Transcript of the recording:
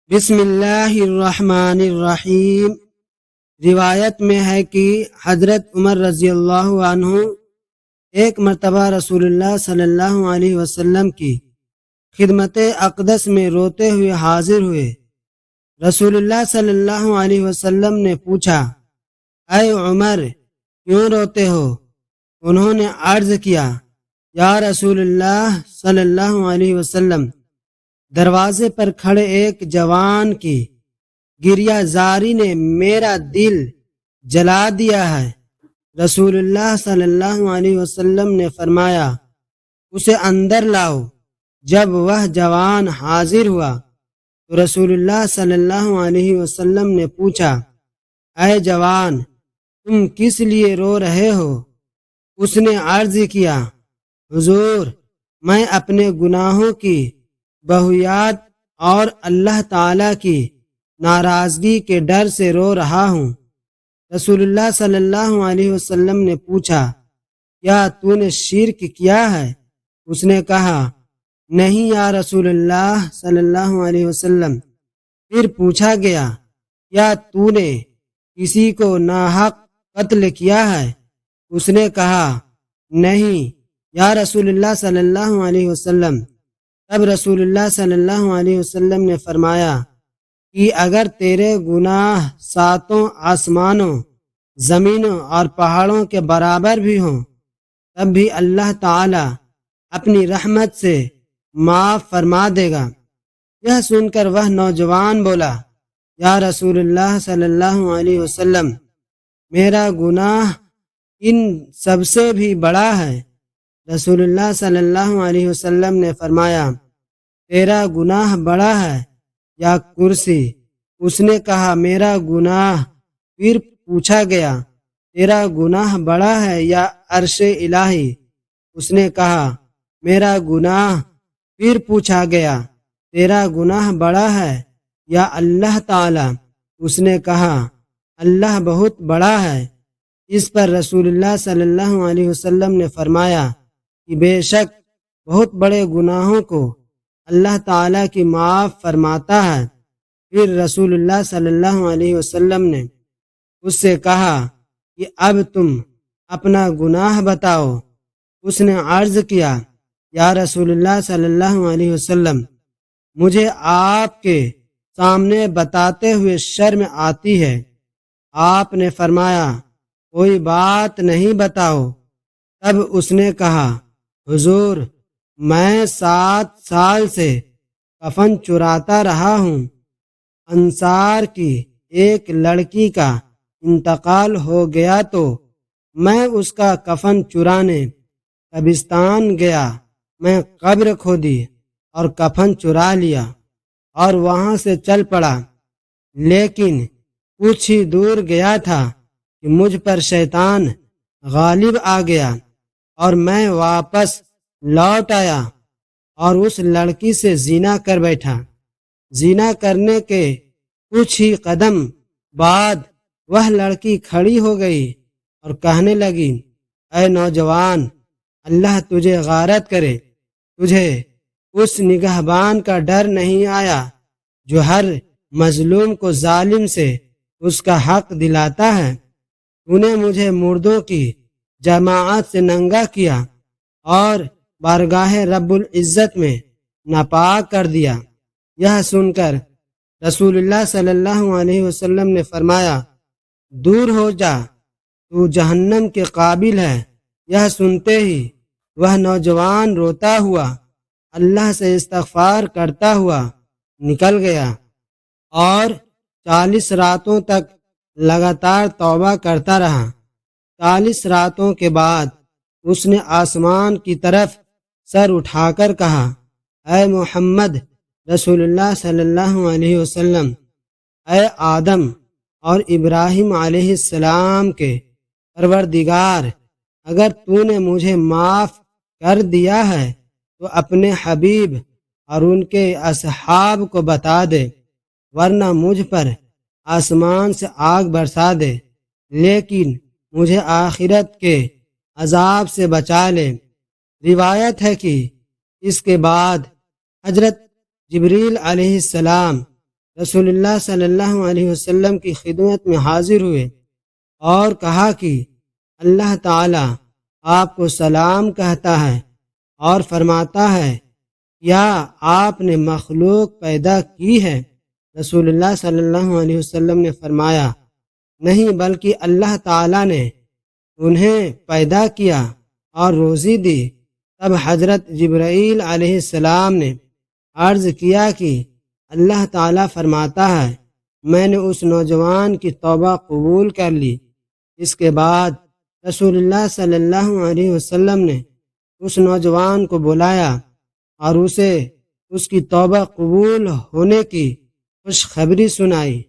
بسم اللہ الرحمن الرحیم۔ روایت میں ہے کہ حضرت عمر رضی اللہ عنہ ایک مرتبہ رسول اللہ صلی اللہ علیہ وسلم کی خدمت اقدس میں روتے ہوئے حاضر ہوئے۔ رسول اللہ صلی اللہ علیہ وسلم نے پوچھا، اے عمر، کیوں روتے ہو؟ انہوں نے عرض کیا، یا رسول اللہ صلی اللہ علیہ وسلم، دروازے پر کھڑے ایک جوان کی گریہ زاری نے میرا دل جلا دیا ہے۔ رسول اللہ صلی اللہ علیہ وسلم نے فرمایا، اسے اندر لاؤ۔ جب وہ جوان حاضر ہوا تو رسول اللہ صلی اللہ علیہ وسلم نے پوچھا، اے جوان، تم کس لیے رو رہے ہو؟ اس نے عرض کیا، حضور، میں اپنے گناہوں کی بہویات اور اللہ تعالیٰ کی ناراضگی کے ڈر سے رو رہا ہوں۔ رسول اللہ صلی اللہ علیہ وسلم نے پوچھا، کیا تو نے شرک کیا ہے؟ اس نے کہا، نہیں یا رسول اللہ صلی اللہ علیہ وسلم۔ پھر پوچھا گیا، کیا تو نے کسی کو ناحق قتل کیا ہے؟ اس نے کہا، نہیں یا رسول اللہ صلی اللہ علیہ وسلم۔ تب رسول اللہ صلی اللہ علیہ وسلم نے فرمایا کہ اگر تیرے گناہ ساتوں آسمانوں، زمینوں اور پہاڑوں کے برابر بھی ہوں، تب بھی اللہ تعالی اپنی رحمت سے معاف فرما دے گا۔ یہ سن کر وہ نوجوان بولا، یا رسول اللہ صلی اللہ علیہ وسلم، میرا گناہ ان سب سے بھی بڑا ہے۔ رسول اللہ صلی اللہ علیہ وسلم نے فرمایا، تیرا گناہ بڑا ہے یا کرسی؟ اس نے کہا، میرا گناہ۔ پھر پوچھا گیا، تیرا گناہ بڑا ہے یا عرش الہی؟ اس نے کہا، میرا گناہ۔ پھر پوچھا گیا، تیرا گناہ بڑا ہے یا اللہ تعالی؟ اس نے کہا، اللہ بہت بڑا ہے۔ اس پر رسول اللہ صلی اللہ علیہ وسلم نے فرمایا کہ بے شک بہت بڑے گناہوں کو اللہ تعالیٰ کی معاف فرماتا ہے۔ پھر رسول اللہ صلی اللہ علیہ وسلم نے اس سے کہا کہ اب تم اپنا گناہ بتاؤ۔ اس نے عرض کیا، یا رسول اللہ صلی اللہ علیہ وسلم، مجھے آپ کے سامنے بتاتے ہوئے شرم آتی ہے۔ آپ نے فرمایا، کوئی بات نہیں، بتاؤ۔ تب اس نے کہا، حضور، میں 7 سال سے کفن چراتا رہا ہوں۔ انصار کی ایک لڑکی کا انتقال ہو گیا تو میں اس کا کفن چرانے قبرستان گیا۔ میں قبر کھودی اور کفن چرا لیا اور وہاں سے چل پڑا، لیکن کچھ ہی دور گیا تھا کہ مجھ پر شیطان غالب آ گیا اور میں واپس لوٹ آیا اور اس لڑکی سے زنا کر بیٹھا۔ زنا کرنے کے کچھ ہی قدم بعد وہ لڑکی کھڑی ہو گئی اور کہنے لگی، اے نوجوان، اللہ تجھے غارت کرے، تجھے اس نگہبان کا ڈر نہیں آیا جو ہر مظلوم کو ظالم سے اس کا حق دلاتا ہے؟ تو نے مجھے مردوں کی جماعت سے ننگا کیا اور بارگاہ رب العزت میں ناپاک کر دیا۔ یہ سن کر رسول اللہ صلی اللہ علیہ وسلم نے فرمایا، دور ہو جا، تو جہنم کے قابل ہے۔ یہ سنتے ہی وہ نوجوان روتا ہوا اللہ سے استغفار کرتا ہوا نکل گیا اور 40 راتوں تک لگاتار توبہ کرتا رہا۔ 40 راتوں کے بعد اس نے آسمان کی طرف سر اٹھا کر کہا، اے محمد رسول اللہ صلی اللہ علیہ وسلم، اے آدم اور ابراہیم علیہ السلام کے پروردگار، اگر تو نے مجھے معاف کر دیا ہے تو اپنے حبیب اور ان کے اصحاب کو بتا دے، ورنہ مجھ پر آسمان سے آگ برسا دے، لیکن مجھے آخرت کے عذاب سے بچا لے۔ روایت ہے کہ اس کے بعد حضرت جبریل علیہ السلام رسول اللہ صلی اللہ علیہ وسلم کی خدمت میں حاضر ہوئے اور کہا کہ اللہ تعالیٰ آپ کو سلام کہتا ہے اور فرماتا ہے کیا آپ نے مخلوق پیدا کی ہے؟ رسول اللہ صلی اللہ علیہ وسلم نے فرمایا نہیں، بلکہ اللہ تعالیٰ نے انہیں پیدا کیا اور روزی دی۔ تب حضرت جبرائیل علیہ السلام نے عرض کیا کہ اللہ تعالیٰ فرماتا ہے میں نے اس نوجوان کی توبہ قبول کر لی۔ اس کے بعد رسول اللہ صلی اللہ علیہ وسلم نے اس نوجوان کو بلایا اور اسے اس کی توبہ قبول ہونے کی خوشخبری سنائی۔